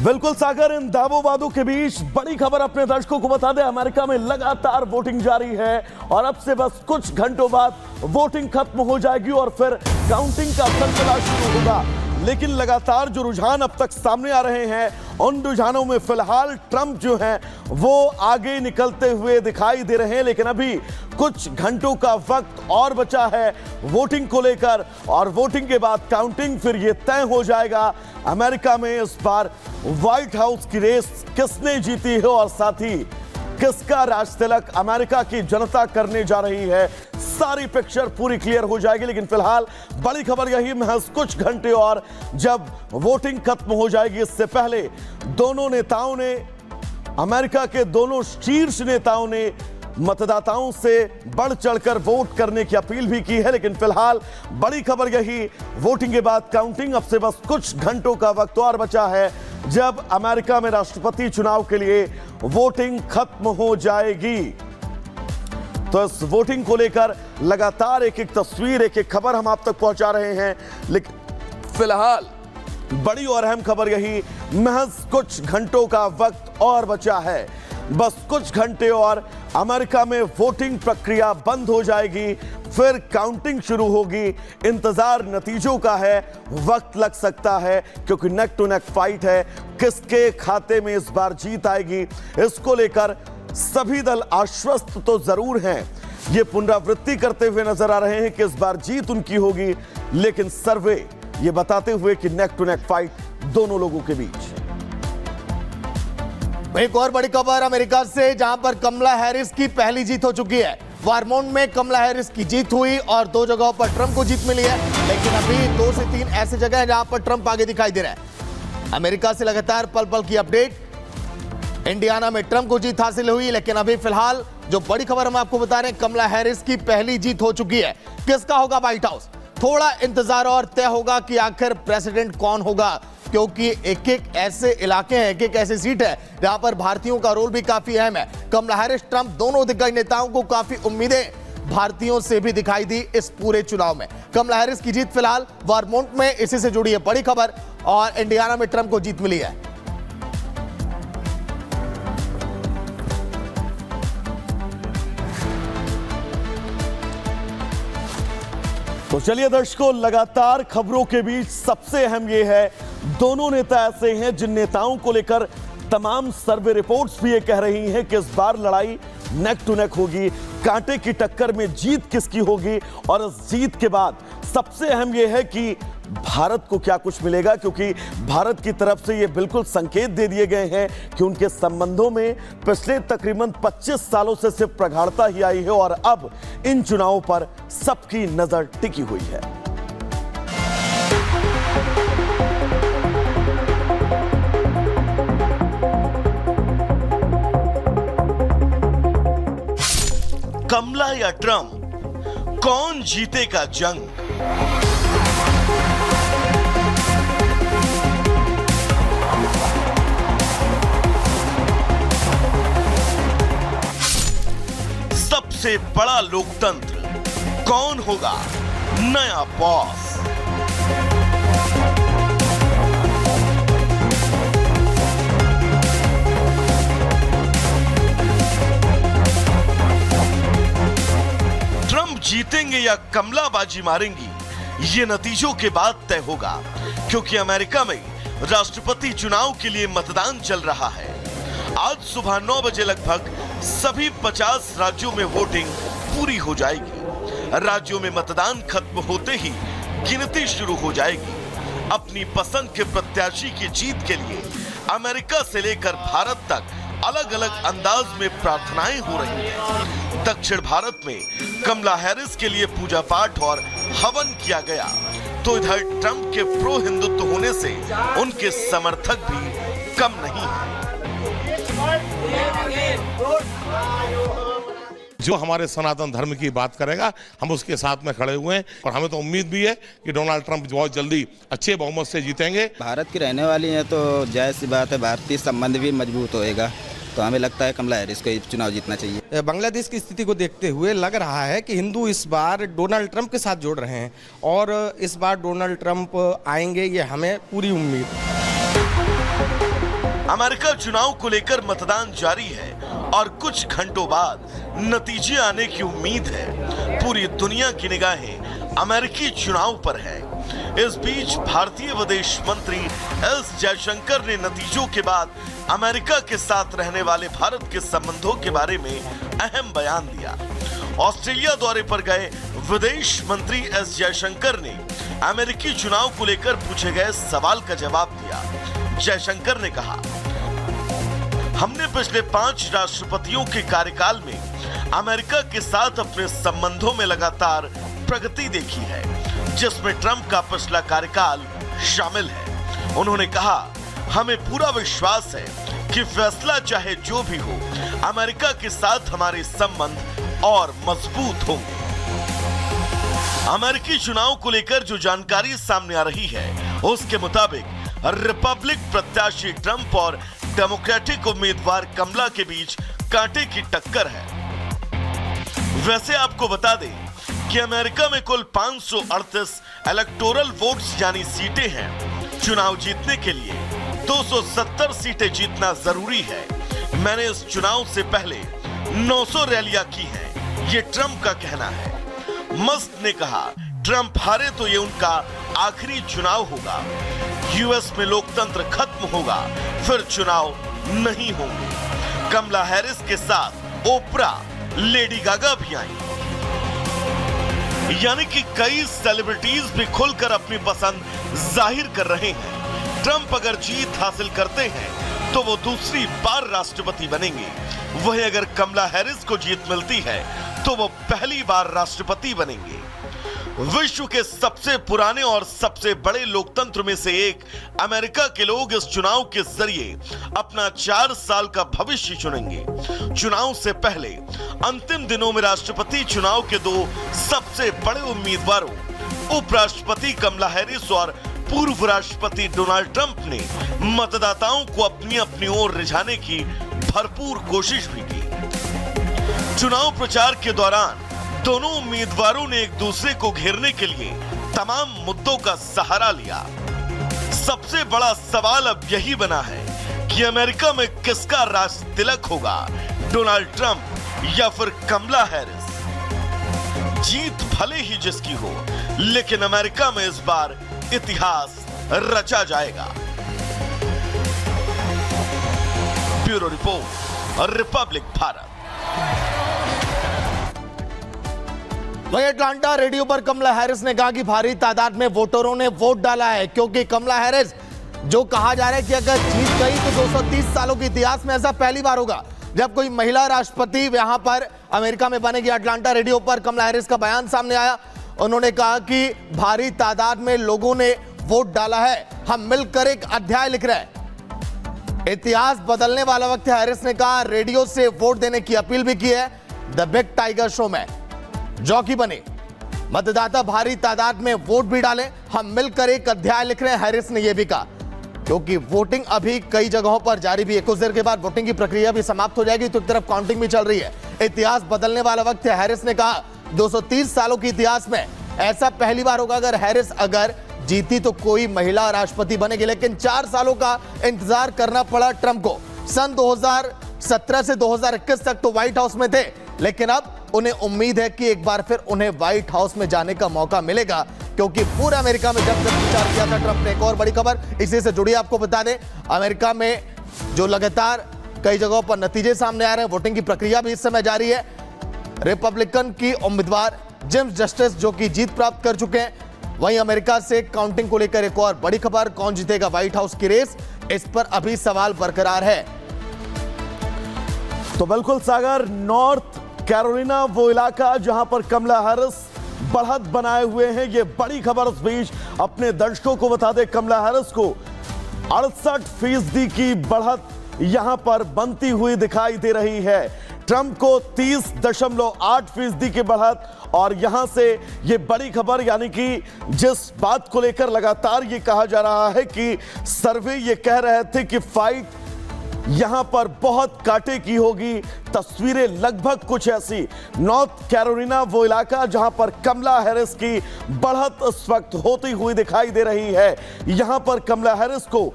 बिल्कुल सागर, इन दावों वादों के बीच बड़ी खबर अपने दर्शकों को बता दें। अमेरिका में लगातार वोटिंग जारी है और अब से बस कुछ घंटों बाद वोटिंग खत्म हो जाएगी और फिर काउंटिंग का सिलसिला शुरू होगा। लेकिन लगातार जो रुझान अब तक सामने आ रहे हैं, उन रुझानों में फिलहाल ट्रंप जो हैं वो आगे निकलते हुए दिखाई दे रहे हैं। लेकिन अभी कुछ घंटों का वक्त और बचा है वोटिंग को लेकर और वोटिंग के बाद काउंटिंग, फिर ये तय हो जाएगा अमेरिका में इस बार व्हाइट हाउस की रेस किसने जीती है और साथ ही किसका राज तिलक अमेरिका की जनता करने जा रही है। सारी पिक्चर पूरी क्लियर हो जाएगी। लेकिन फिलहाल बड़ी खबर यही, महज कुछ घंटे और जब वोटिंग खत्म हो जाएगी, इससे पहले दोनों नेताओं ने, अमेरिका के दोनों शीर्ष नेताओं ने मतदाताओं से बढ़ चढ़कर वोट करने की अपील भी की है। लेकिन फिलहाल बड़ी खबर यही, वोटिंग के बाद काउंटिंग, अब से बस कुछ घंटों का वक्त और बचा है जब अमेरिका में राष्ट्रपति चुनाव के लिए वोटिंग खत्म हो जाएगी। तो इस वोटिंग को लेकर लगातार एक एक तस्वीर, एक एक खबर हम आप तक पहुंचा रहे हैं। लेकिन फिलहाल बड़ी और अहम खबर यही, महज कुछ घंटों का वक्त और बचा है। बस कुछ घंटे और अमेरिका में वोटिंग प्रक्रिया बंद हो जाएगी, फिर काउंटिंग शुरू होगी। इंतजार नतीजों का है, वक्त लग सकता है क्योंकि नेक टू नेक फाइट है। किसके खाते में इस बार जीत आएगी, इसको लेकर सभी दल आश्वस्त तो जरूर हैं, ये पुनरावृत्ति करते हुए नजर आ रहे हैं कि इस बार जीत उनकी होगी। लेकिन सर्वे ये बताते हुए कि नेक टू नेक फाइट दोनों लोगों के बीच। एक और बड़ी खबर अमेरिका से, जहां पर कमला हैरिस की पहली जीत हो चुकी है। वर्मोंट में कमला हैरिस की जीत हुई और 2 जगहों पर ट्रंप को जीत मिली है। लेकिन अभी 2 से 3 ऐसे जगह हैं जहां पर ट्रंप आगे दिखाई दे रहा है। अमेरिका से लगातार पल पल की अपडेट। इंडियाना में ट्रंप को जीत हासिल हुई, लेकिन अभी फिलहाल जो बड़ी खबर हम आपको बता रहे हैं, कमला हैरिस की पहली जीत हो चुकी है। किसका होगा व्हाइट हाउस? थोड़ा इंतजार और तय होगा कि आखिर प्रेसिडेंट कौन होगा, क्योंकि एक एक ऐसे इलाके हैं, एक एक ऐसी सीट है जहां पर भारतीयों का रोल भी काफी अहम है। कमला हैरिस, ट्रंप, दोनों दिग्गज नेताओं को काफी उम्मीदें भारतीयों से भी दिखाई दी इस पूरे चुनाव में। कमला हैरिस की जीत फिलहाल वर्मोंट में, इसी से जुड़ी है बड़ी खबर, और इंडियाना में ट्रंप को जीत मिली है। तो चलिए दर्शकों, लगातार खबरों के बीच सबसे अहम यह है, दोनों नेता ऐसे हैं जिन नेताओं को लेकर तमाम सर्वे रिपोर्ट्स भी ये कह रही हैं कि इस बार लड़ाई नेक टू नेक होगी, कांटे की टक्कर में जीत किसकी होगी। और इस जीत के बाद सबसे अहम यह है कि भारत को क्या कुछ मिलेगा, क्योंकि भारत की तरफ से ये बिल्कुल संकेत दे दिए गए हैं कि उनके संबंधों में पिछले तकरीबन 25 सालों से सिर्फ प्रगाढ़ता ही आई है और अब इन चुनावों पर सबकी नजर टिकी हुई है। कमला या ट्रंप, कौन जीतेगा जंग? सबसे बड़ा लोकतंत्र, कौन होगा नया बॉस? ट्रंप जीतेंगे या कमला बाजी मारेंगी, ये नतीजों के बाद तय होगा, क्योंकि अमेरिका में राष्ट्रपति चुनाव के लिए मतदान चल रहा है। आज सुबह 9 बजे लगभग सभी 50 राज्यों में वोटिंग पूरी हो जाएगी। राज्यों में मतदान खत्म होते ही गिनती शुरू हो जाएगी। अपनी पसंद के प्रत्याशी की जीत के लिए अमेरिका से लेकर भारत तक अलग अलग अंदाज में प्रार्थनाएं हो रही हैं। दक्षिण भारत में कमला हैरिस के लिए पूजा पाठ और हवन किया गया, तो इधर ट्रंप के प्रो हिंदुत्व होने से उनके समर्थक भी कम नहीं हैं। जो हमारे सनातन धर्म की बात करेगा, हम उसके साथ में खड़े हुए हैं और हमें तो उम्मीद भी है कि डोनाल्ड ट्रंप बहुत जल्दी अच्छे बहुमत से जीतेंगे। भारत की रहने वाली हैं तो जायज़ सी बात है, भारतीय संबंध भी मजबूत होएगा, तो हमें लगता है कमला हैरिस को चुनाव जीतना चाहिए। बांग्लादेश की स्थिति को देखते हुए लग रहा है कि हिंदू इस बार डोनाल्ड ट्रंप के साथ जुड़ रहे हैं और इस बार डोनाल्ड ट्रंप आएंगे, ये हमें पूरी उम्मीद है। अमेरिका चुनाव को लेकर मतदान जारी है और कुछ घंटों बाद नतीजे आने की उम्मीद है। पूरी दुनिया की निगाहें अमेरिकी चुनाव पर है। इस बीच भारतीय विदेश मंत्री एस जयशंकर ने नतीजों के बाद अमेरिका के साथ रहने वाले भारत के संबंधों के बारे में अहम बयान दिया। ऑस्ट्रेलिया दौरे पर गए विदेश मंत्री एस जयशंकर ने अमेरिकी चुनाव को लेकर पूछे गए सवाल का जवाब दिया। जयशंकर ने कहा, हमने पिछले 5 राष्ट्रपतियों के कार्यकाल में अमेरिका के साथ अपने संबंधों में लगातार प्रगति देखी है, जिसमें ट्रंप का पिछला कार्यकाल शामिल है। उन्होंने कहा, हमें पूरा विश्वास है कि फैसला चाहे जो भी हो, अमेरिका के साथ हमारे संबंध और मजबूत होंगे। अमेरिकी चुनाव को लेकर जो जानकारी सामने आ रही है, उसके मुताबिक रिपब्लिक प्रत्याशी ट्रंप और डेमोक्रेटिक उम्मीदवार कमला के बीच कांटे की टक्कर है। वैसे आपको बता दें कि अमेरिका में कुल 538 इलेक्टोरल वोट्स यानी सीटें हैं। चुनाव जीतने के लिए 270 सीटें जीतना जरूरी है। मैंने इस चुनाव से पहले 900 रैलियां की हैं, ये ट्रंप का कहना है। मस्क ने कहा, ट्रंप हारे तो ये उनका आखिरी चुनाव होगा। यूएस में लोकतंत्र खत्म होगा, फिर चुनाव नहीं होंगे। कमला हैरिस के साथ ओपरा, लेडी गागा भी आई, यानी कि कई सेलिब्रिटीज भी खुलकर अपनी पसंद जाहिर कर रहे हैं। ट्रंप अगर जीत हासिल करते हैं तो वो दूसरी बार राष्ट्रपति बनेंगे। वहीं अगर कमला हैरिस को जीत मिलती है तो वो पहली बार राष्ट्रपति बनेंगे। विश्व के सबसे पुराने और सबसे बड़े लोकतंत्र में से एक अमेरिका के लोग इस चुनाव के जरिए अपना 4 साल का भविष्य चुनेंगे। चुनाव से पहले अंतिम दिनों में राष्ट्रपति चुनाव के 2 सबसे बड़े उम्मीदवारों उपराष्ट्रपति कमला हैरिस और पूर्व राष्ट्रपति डोनाल्ड ट्रंप ने मतदाताओं को अपनी अपनी ओर रिझाने की भरपूर कोशिश भी की। चुनाव प्रचार के दौरान दोनों उम्मीदवारों ने एक दूसरे को घेरने के लिए तमाम मुद्दों का सहारा लिया। सबसे बड़ा सवाल अब यही बना है कि अमेरिका में किसका राज तिलक होगा, डोनाल्ड ट्रंप या फिर कमला हैरिस। जीत भले ही जिसकी हो, लेकिन अमेरिका में इस बार इतिहास रचा जाएगा। Bureau report, Republic Bharat. वहीं अटलांटा रेडियो पर कमला हैरिस ने कहा कि भारी तादाद में वोटरों ने वोट डाला है, क्योंकि कमला हैरिस जो कहा जा रहा है कि अगर जीत गई तो 230 सालों के इतिहास में ऐसा पहली बार होगा जब कोई महिला राष्ट्रपति यहां पर अमेरिका में बनेगी। अटलांटा रेडियो पर कमला हैरिस का बयान सामने आया। उन्होंने कहा कि भारी तादाद में लोगों ने वोट डाला है, हम मिलकर एक अध्याय लिख रहे हैं। इतिहास बदलने वाला वक्त है, हैरिस ने कहा। रेडियो से वोट देने की अपील भी की है। द बिग टाइगर शो में जॉकी बने, मतदाता भारी तादाद में वोट भी डालें, हम मिलकर एक अध्याय लिख रहे हैं, हैरिस ने यह भी कहा। क्योंकि वोटिंग अभी कई जगहों पर जारी भी है, कुछ देर के बाद वोटिंग की प्रक्रिया भी समाप्त हो जाएगी, तो एक तरफ काउंटिंग भी चल रही है। इतिहास बदलने वाला वक्त है, हैरिस ने कहा। 230 सालों के इतिहास में ऐसा पहली बार होगा अगर हैरिस अगर जीती तो कोई महिला राष्ट्रपति बनेगी। लेकिन 4 सालों का इंतजार करना पड़ा ट्रंप को। सन 2017 से 2021 तक तो व्हाइट हाउस में थे, लेकिन अब उन्हें उम्मीद है कि एक बार फिर उन्हें व्हाइट हाउस में जाने का मौका मिलेगा, क्योंकि पूरे अमेरिका में जब प्रचार किया था ट्रंप ने। एक और बड़ी खबर इसी से जुड़ी आपको बता दें, अमेरिका में जो लगातार कई जगहों पर नतीजे सामने आ रहे हैं, वोटिंग की प्रक्रिया भी इस समय जारी है। रिपब्लिकन की उम्मीदवार जिम जस्टिस जो कि जीत प्राप्त कर चुके हैं। वहीं अमेरिका से काउंटिंग को लेकर एक और बड़ी खबर, कौन जीतेगा व्हाइट हाउस की रेस, इस पर अभी सवाल बरकरार है। तो बिल्कुल सागर, नॉर्थ कैरोलिना वो इलाका जहां पर कमला हैरिस बढ़त बनाए हुए हैं, ये बड़ी खबर। इस बीच अपने दर्शकों को बता दें, कमला हैरिस को 68% की बढ़त यहां पर बनती हुई दिखाई दे रही है। ट्रंप को 30.8% की बढ़त। और यहां से ये बड़ी खबर, यानी कि जिस बात को लेकर लगातार ये कहा जा रहा है कि सर्वे ये कह रहे थे कि फाइट यहां पर बहुत कांटे की होगी, तस्वीरें लगभग कुछ ऐसी। नॉर्थ कैरोलिना वो इलाका जहां पर कमला हैरिस की बढ़त इस वक्त होती हुई दिखाई दे रही है। यहां पर कमला हैरिस को